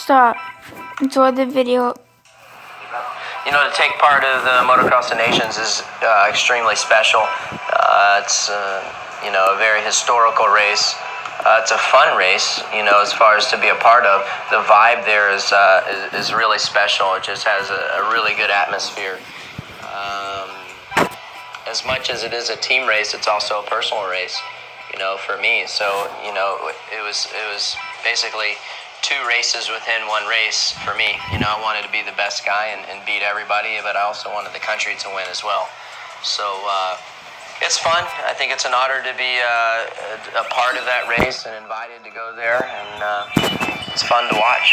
stop. Enjoy the video. You know, to take part of the Motocross of Nations is extremely special. It's you know, a very historical race. It's a fun race, you know, as far as to be a part of. The vibe there is really special. It just has a really good atmosphere. As much as it is a team race, it's also a personal race, you know, for me. So, you know, it was basically two races within one race for me. You know, I wanted to be the best guy and beat everybody, but I also wanted the country to win as well. So it's fun. I think it's an honor to be a part of that race and invited to go there, and it's fun to watch.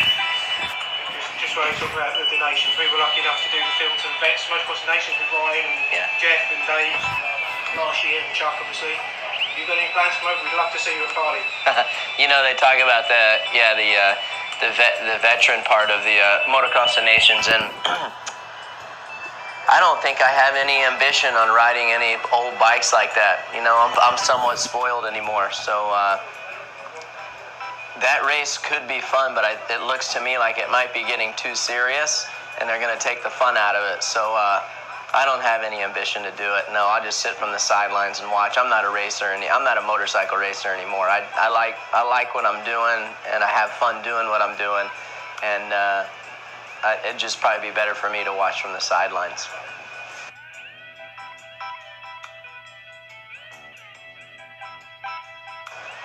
Just where you talk about the donations, we were lucky enough to do the film to the vets, Motocross of Nations with Ryan and Jeff and Dave, last year, and Chuck obviously. You got any plans to come over? We'd love to see you at Farley. You know, they talk about the veteran part of the Motocross of Nations, and I don't think I have any ambition on riding any old bikes like that. You know, I'm somewhat spoiled anymore, so that race could be fun, but it looks to me like it might be getting too serious, and they're going to take the fun out of it. So I don't have any ambition to do it. No, I'll just sit from the sidelines and watch. I'm not a racer. I'm not a motorcycle racer anymore. I like what I'm doing, and I have fun doing what I'm doing, and it'd just probably be better for me to watch from the sidelines.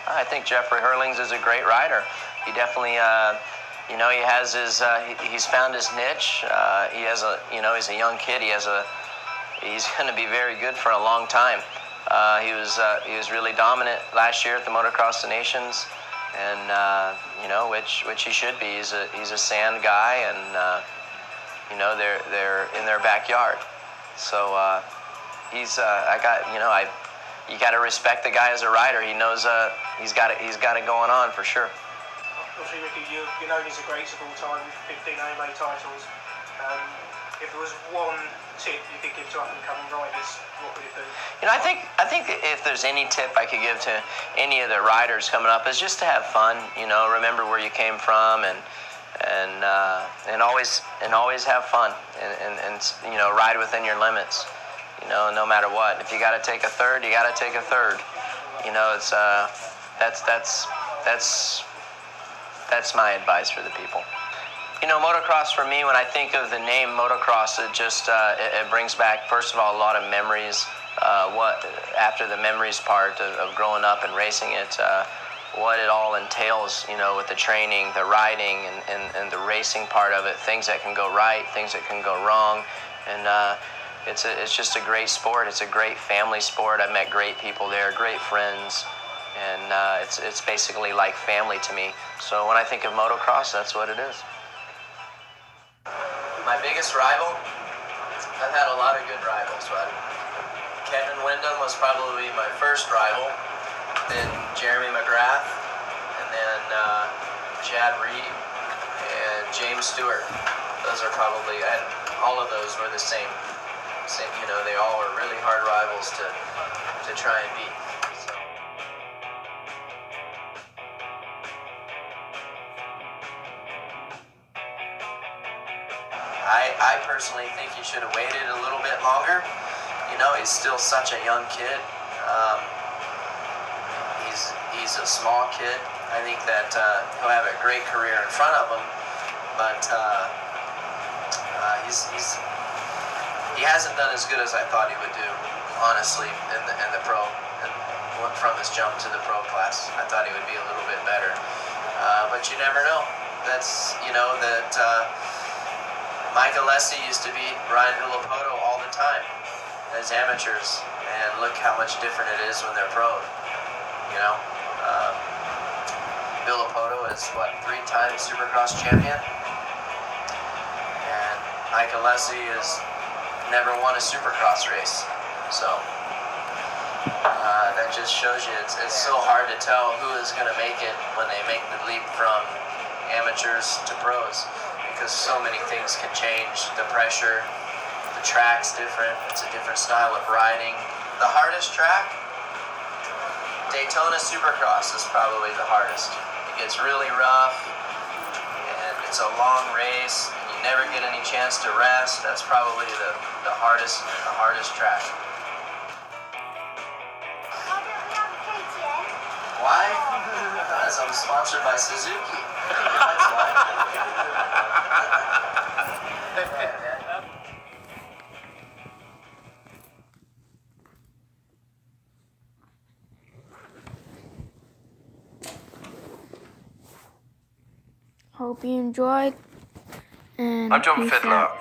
I think Jeffrey Hurlings is a great rider. He definitely, you know, he has his, he's found his niche. He has a, you know, he's a young kid. He's going to be very good for a long time. He was really dominant last year at the Motocross of Nations, and you know, which he should be. He's a sand guy, and you know, they're in their backyard. So you got to respect the guy as a rider. He knows he's got it going on for sure. Obviously, Ricky, you're known as the greatest of all time with 15 AMA titles. If there was one tip you could give to up-and-coming riders, what would it be? You know, I think if there's any tip I could give to any of the riders coming up is just to have fun. You know, remember where you came from, and always have fun, and you know, ride within your limits. You know, no matter what. If you got to take a third, you got to take a third. You know, it's that's my advice for the people. You know, motocross for me, when I think of the name motocross, it just it brings back, first of all, a lot of memories. After the memories part of growing up and racing it, what it all entails, you know, with the training, the riding, and the racing part of it, things that can go right, things that can go wrong, and it's just a great sport. It's a great family sport. I've met great people there, great friends, and it's basically like family to me. So when I think of motocross, that's what it is. My biggest rival? I've had a lot of good rivals, but Kevin Windham was probably my first rival, then Jeremy McGrath, and then Chad Reed and James Stewart. Those are probably, and all of those were the same. You know, they all were really hard rivals to try and beat. So. I personally think he should have waited a little bit longer. You know, he's still such a young kid. He's a small kid. I think that he'll have a great career in front of him, but he hasn't done as good as I thought he would do, honestly, in the pro, and from his jump to the pro class. I thought he would be a little bit better, but you never know. That's, you know, that Mike Alessi used to beat Ryan Villapoto all the time as amateurs, and look how much different it is when they're pro. You know, Villapoto is what, 3-time Supercross champion, and Mike Alessi is never won a Supercross race, so that just shows you it's so hard to tell who is going to make it when they make the leap from amateurs to pros, because so many things can change. The pressure, the track's different, it's a different style of riding. The hardest track, Daytona Supercross, is probably the hardest. It gets really rough, and It's a long race. You never get any chance to rest. That's probably the hardest track. Why? Because I'm sponsored by Suzuki. That's why. Hope you enjoyed. And I'm John peace Fiddler. out.